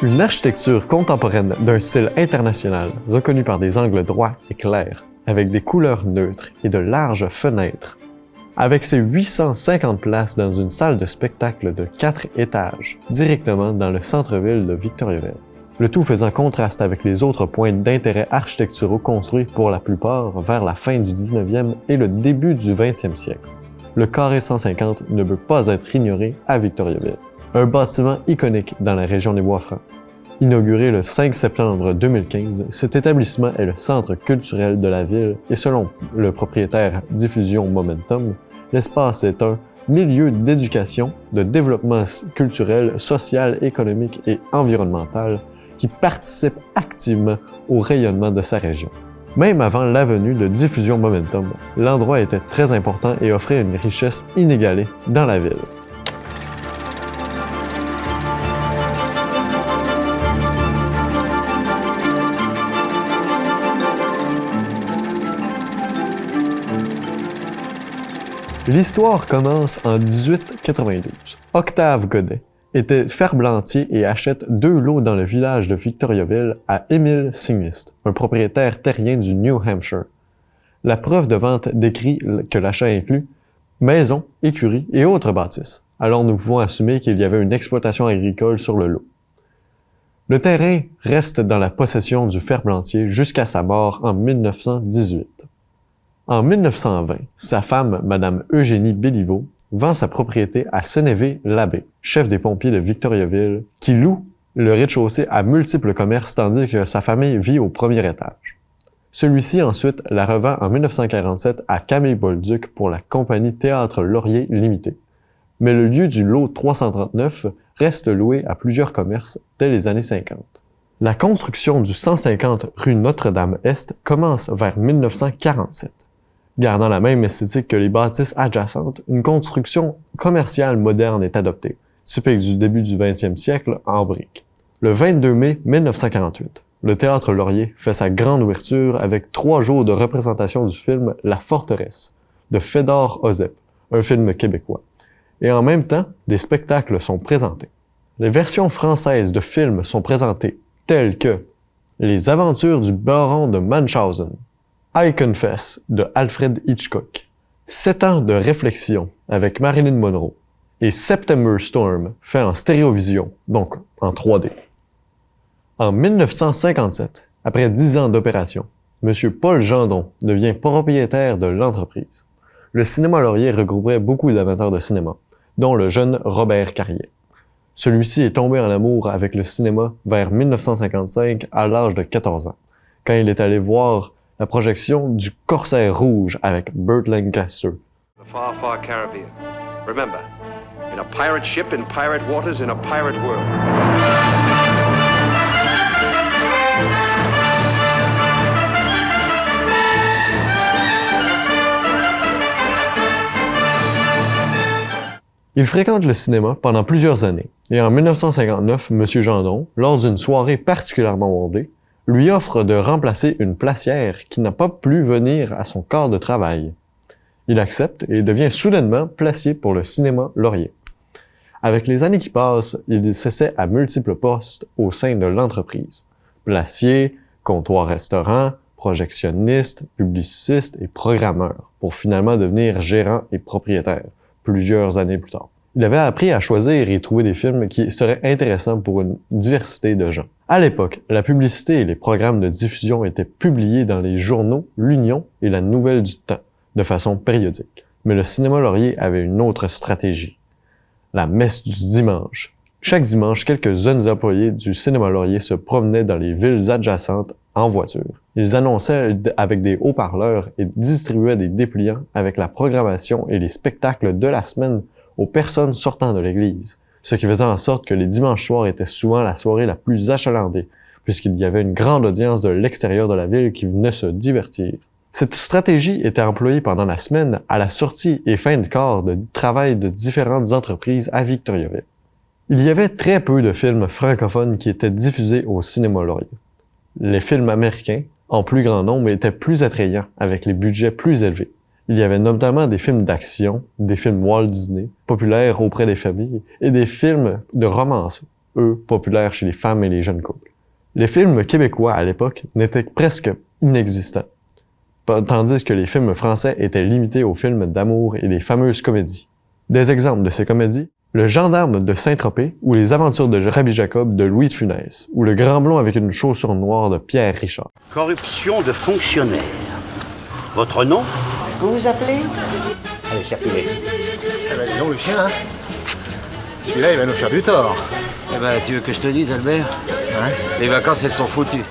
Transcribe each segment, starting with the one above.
Une architecture contemporaine d'un style international, reconnue par des angles droits et clairs, avec des couleurs neutres et de larges fenêtres. Avec ses 850 places dans une salle de spectacle de 4 étages, directement dans le centre-ville de Victoriaville. Le tout faisant contraste avec les autres points d'intérêt architecturaux construits pour la plupart vers la fin du 19e et le début du 20e siècle. Le carré 150 ne peut pas être ignoré à Victoriaville. Un bâtiment iconique dans la région des Bois-Francs. Inauguré le 5 septembre 2015, cet établissement est le centre culturel de la ville et selon le propriétaire Diffusion Momentum, l'espace est un milieu d'éducation, de développement culturel, social, économique et environnemental qui participe activement au rayonnement de sa région. Même avant la venue de Diffusion Momentum, l'endroit était très important et offrait une richesse inégalée dans la ville. L'histoire commence en 1892. Octave Godet était ferblantier et achète 2 lots dans le village de Victoriaville à Émile Signist, un propriétaire terrien du New Hampshire. La preuve de vente décrit que l'achat inclut maison, écurie et autres bâtisses. Alors nous pouvons assumer qu'il y avait une exploitation agricole sur le lot. Le terrain reste dans la possession du ferblantier jusqu'à sa mort en 1918. En 1920, sa femme, Madame Eugénie Béliveau, vend sa propriété à Sénévé-Labbé, chef des pompiers de Victoriaville, qui loue le rez-de-chaussée à multiples commerces tandis que sa famille vit au premier étage. Celui-ci ensuite la revend en 1947 à Camille Bolduc pour la compagnie Théâtre Laurier Limité. Mais le lieu du lot 339 reste loué à plusieurs commerces dès les années 50. La construction du 150 rue Notre-Dame-Est commence vers 1947. Gardant la même esthétique que les bâtisses adjacentes, une construction commerciale moderne est adoptée, typique du début du 20e siècle en briques. Le 22 mai 1948, le Théâtre Laurier fait sa grande ouverture avec 3 jours de représentation du film La Forteresse de Fédor Ozep, un film québécois. Et en même temps, des spectacles sont présentés. Les versions françaises de films sont présentées telles que Les Aventures du Baron de Munchausen, I Confess de Alfred Hitchcock, 7 ans de réflexion avec Marilyn Monroe et September Storm fait en stéréovision, donc en 3D. En 1957, après 10 ans d'opération, M. Paul Gendron devient propriétaire de l'entreprise. Le cinéma Laurier regroupait beaucoup d'amateurs de cinéma, dont le jeune Robert Carrier. Celui-ci est tombé en amour avec le cinéma vers 1955 à l'âge de 14 ans, quand il est allé voir la projection du Corsaire rouge avec Burt Lancaster. The far, far Caribbean. Remember, in a pirate ship in pirate waters in a pirate world. Il fréquente le cinéma pendant plusieurs années, et en 1959, M. Gendron, lors d'une soirée particulièrement bondée, lui offre de remplacer une placière qui n'a pas pu venir à son corps de travail. Il accepte et devient soudainement placier pour le cinéma Laurier. Avec les années qui passent, il s'essaie à multiples postes au sein de l'entreprise. Placier, comptoir-restaurant, projectionniste, publiciste et programmeur, pour finalement devenir gérant et propriétaire, plusieurs années plus tard. Il avait appris à choisir et trouver des films qui seraient intéressants pour une diversité de gens. À l'époque, la publicité et les programmes de diffusion étaient publiés dans les journaux L'Union et La Nouvelle du Temps, de façon périodique. Mais le cinéma Laurier avait une autre stratégie. La messe du dimanche. Chaque dimanche, quelques jeunes employés du cinéma Laurier se promenaient dans les villes adjacentes en voiture. Ils annonçaient avec des haut-parleurs et distribuaient des dépliants avec la programmation et les spectacles de la semaine aux personnes sortant de l'église, ce qui faisait en sorte que les dimanches soirs étaient souvent la soirée la plus achalandée, puisqu'il y avait une grande audience de l'extérieur de la ville qui venait se divertir. Cette stratégie était employée pendant la semaine à la sortie et fin de quart de travail de différentes entreprises à Victoriaville. Il y avait très peu de films francophones qui étaient diffusés au cinéma Laurier. Les films américains, en plus grand nombre, étaient plus attrayants, avec les budgets plus élevés. Il y avait notamment des films d'action, des films Walt Disney, populaires auprès des familles, et des films de romance, eux, populaires chez les femmes et les jeunes couples. Les films québécois à l'époque n'étaient presque inexistants, tandis que les films français étaient limités aux films d'amour et les fameuses comédies. Des exemples de ces comédies, Le Gendarme de Saint-Tropez ou Les Aventures de Rabbi Jacob de Louis de Funès, ou Le Grand Blond avec une chaussure noire de Pierre Richard. Corruption de fonctionnaires. Votre nom? Vous vous appelez? Allez, circulez. Eh ben, dis donc, le chien, hein. Celui-là, il va nous faire du tort. Eh ben, tu veux que je te dise, Albert? Hein? Les vacances, elles sont foutues.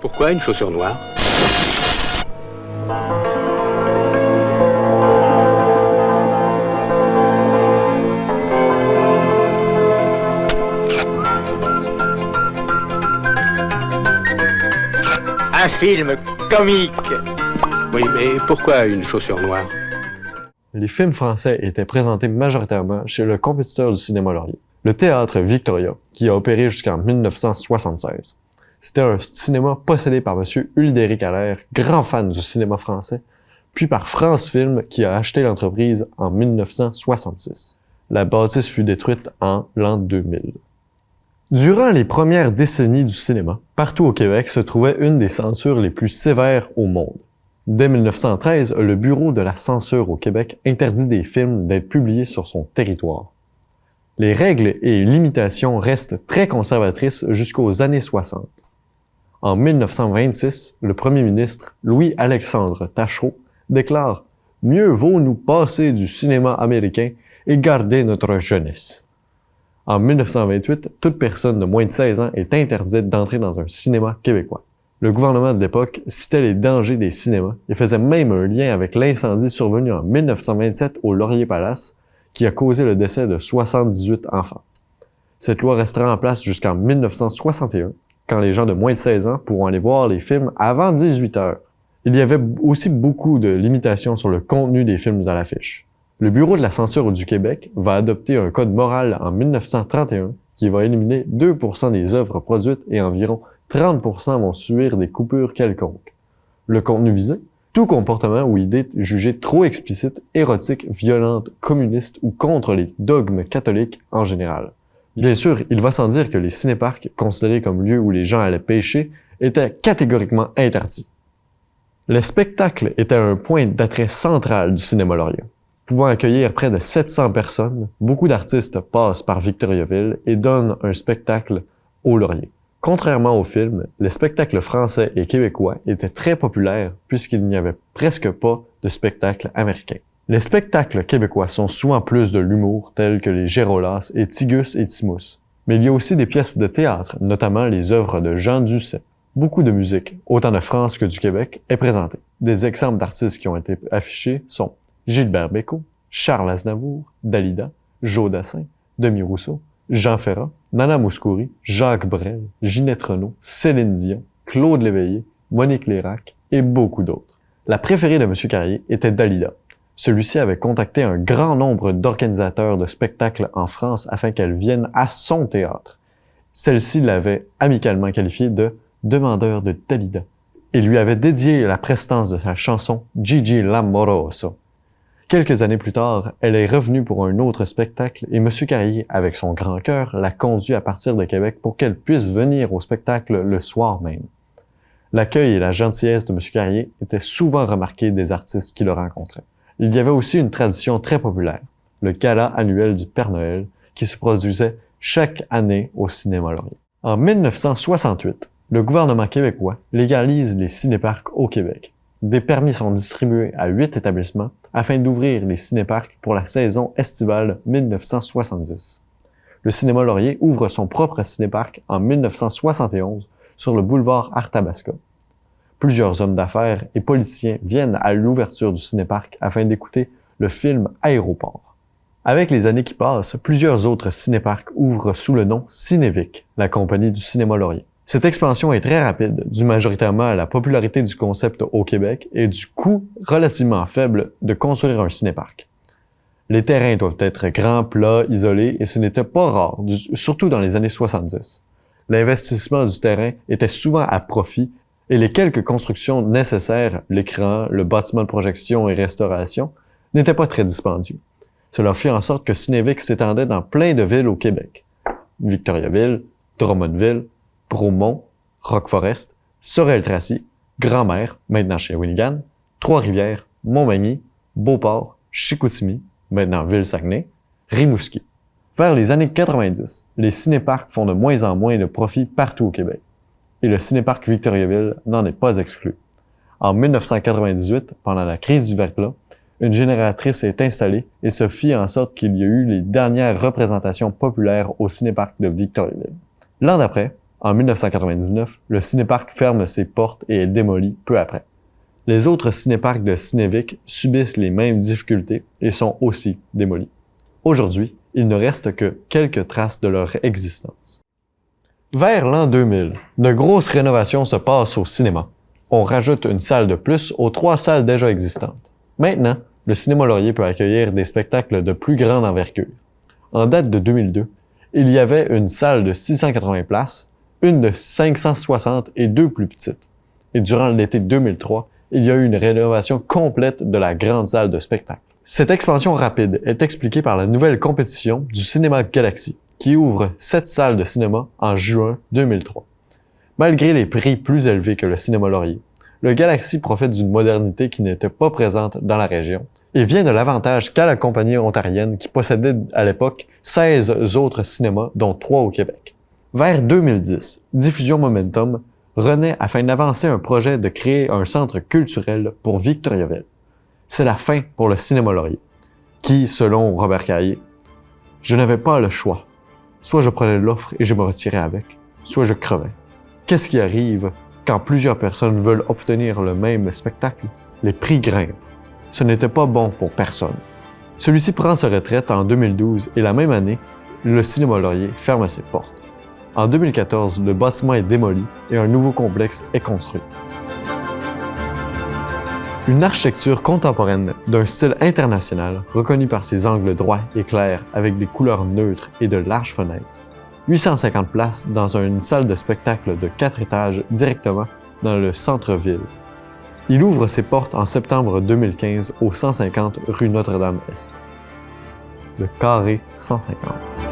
Pourquoi une chaussure noire? Un film comique. Oui, mais pourquoi une chaussure noire? Les films français étaient présentés majoritairement chez le compétiteur du cinéma Laurier, le Théâtre Victoria, qui a opéré jusqu'en 1976. C'était un cinéma possédé par M. Uldéric Allaire, grand fan du cinéma français, puis par France Film, qui a acheté l'entreprise en 1966. La bâtisse fut détruite en l'an 2000. Durant les premières décennies du cinéma, partout au Québec se trouvait une des censures les plus sévères au monde. Dès 1913, le Bureau de la censure au Québec interdit des films d'être publiés sur son territoire. Les règles et limitations restent très conservatrices jusqu'aux années 60. En 1926, le premier ministre Louis-Alexandre Taschereau déclare « Mieux vaut nous passer du cinéma américain et garder notre jeunesse ». En 1928, toute personne de moins de 16 ans est interdite d'entrer dans un cinéma québécois. Le gouvernement de l'époque citait les dangers des cinémas et faisait même un lien avec l'incendie survenu en 1927 au Laurier Palace qui a causé le décès de 78 enfants. Cette loi restera en place jusqu'en 1961, quand les gens de moins de 16 ans pourront aller voir les films avant 18 heures. Il y avait aussi beaucoup de limitations sur le contenu des films à l'affiche. Le Bureau de la censure du Québec va adopter un code moral en 1931 qui va éliminer 2% des œuvres produites et environ 30% vont subir des coupures quelconques. Le contenu visé, tout comportement ou idée jugée trop explicite, érotique, violente, communiste ou contre les dogmes catholiques en général. Bien sûr, il va sans dire que les cinéparcs, considérés comme lieux où les gens allaient pêcher, étaient catégoriquement interdits. Le spectacle était un point d'attrait central du cinéma Laurier. Pouvant accueillir près de 700 personnes, beaucoup d'artistes passent par Victoriaville et donnent un spectacle au Laurier. Contrairement aux films, les spectacles français et québécois étaient très populaires puisqu'il n'y avait presque pas de spectacles américains. Les spectacles québécois sont souvent plus de l'humour, tels que les Gérolas et Tigus et Timous. Mais il y a aussi des pièces de théâtre, notamment les œuvres de Jean Ducet. Beaucoup de musique, autant de France que du Québec, est présentée. Des exemples d'artistes qui ont été affichés sont Gilbert Bécaud, Charles Aznavour, Dalida, Joe Dassin, Demi Rousseau, Jean Ferrat, Nana Mouskouri, Jacques Brel, Ginette Renault, Céline Dion, Claude Léveillé, Monique Lérac et beaucoup d'autres. La préférée de M. Carrier était Dalida. Celui-ci avait contacté un grand nombre d'organisateurs de spectacles en France afin qu'elle vienne à son théâtre. Celle-ci l'avait amicalement qualifié de « demandeur de Dalida » et lui avait dédié la prestance de sa chanson « Gigi l'amoroso ». Quelques années plus tard, elle est revenue pour un autre spectacle et M. Carrier, avec son grand cœur, l'a conduit à partir de Québec pour qu'elle puisse venir au spectacle le soir même. L'accueil et la gentillesse de M. Carrier étaient souvent remarqués des artistes qui le rencontraient. Il y avait aussi une tradition très populaire, le gala annuel du Père Noël, qui se produisait chaque année au cinéma Laurier. En 1968, le gouvernement québécois légalise les cinéparcs au Québec. Des permis sont distribués à 8 établissements afin d'ouvrir les cinéparcs pour la saison estivale 1970. Le cinéma Laurier ouvre son propre cinéparc en 1971 sur le boulevard Arthabasca. Plusieurs hommes d'affaires et politiciens viennent à l'ouverture du cinéparc afin d'écouter le film Aéroport. Avec les années qui passent, plusieurs autres cinéparcs ouvrent sous le nom Cinévic, la compagnie du cinéma Laurier. Cette expansion est très rapide, due majoritairement à la popularité du concept au Québec et du coût relativement faible de construire un cinéparc. Les terrains doivent être grands, plats, isolés et ce n'était pas rare, surtout dans les années 70. L'investissement du terrain était souvent à profit et les quelques constructions nécessaires, l'écran, le bâtiment de projection et restauration, n'étaient pas très dispendieux. Cela fit en sorte que Cinévic s'étendait dans plein de villes au Québec. Victoriaville, Drummondville, Bromont, Rock-Forest, Sorel-Tracy, Grand-Mère, maintenant Shawinigan, Trois-Rivières, Montmagny, Beauport, Chicoutimi, maintenant Ville-Saguenay, Rimouski. Vers les années 90, les cinéparcs font de moins en moins de profit partout au Québec. Et le cinéparc Victoriaville n'en est pas exclu. En 1998, pendant la crise du verglas, une génératrice est installée et se fit en sorte qu'il y a eu les dernières représentations populaires au cinéparc de Victoriaville. L'an d'après, en 1999, le cinéparc ferme ses portes et est démoli peu après. Les autres cinéparcs de Cinévic subissent les mêmes difficultés et sont aussi démolis. Aujourd'hui, il ne reste que quelques traces de leur existence. Vers l'an 2000, de grosses rénovations se passent au cinéma. On rajoute une salle de plus aux 3 salles déjà existantes. Maintenant, le Cinéma Laurier peut accueillir des spectacles de plus grande envergure. En date de 2002, il y avait une salle de 680 places, une de 560 et 2 plus petites. Et durant l'été 2003, il y a eu une rénovation complète de la grande salle de spectacle. Cette expansion rapide est expliquée par la nouvelle compétition du Cinéma Galaxy, qui ouvre 7 salles de cinéma en juin 2003. Malgré les prix plus élevés que le Cinéma Laurier, le Galaxy profite d'une modernité qui n'était pas présente dans la région et vient de l'avantage qu'a la compagnie ontarienne qui possédait à l'époque 16 autres cinémas, dont 3 au Québec. Vers 2010, Diffusion Momentum renaît afin d'avancer un projet de créer un centre culturel pour Victoriaville. C'est la fin pour le Cinéma Laurier, qui, selon Robert Caillé, « Je n'avais pas le choix. Soit je prenais l'offre et je me retirais avec, soit je crevais. Qu'est-ce qui arrive quand plusieurs personnes veulent obtenir le même spectacle? Les prix grimpent. Ce n'était pas bon pour personne. » Celui-ci prend sa retraite en 2012 et la même année, le Cinéma Laurier ferme ses portes. En 2014, le bâtiment est démoli et un nouveau complexe est construit. Une architecture contemporaine d'un style international, reconnue par ses angles droits et clairs avec des couleurs neutres et de larges fenêtres. 850 places dans une salle de spectacle de 4 étages directement dans le centre-ville. Il ouvre ses portes en septembre 2015 au 150 rue Notre-Dame-Est. Le Carré 150.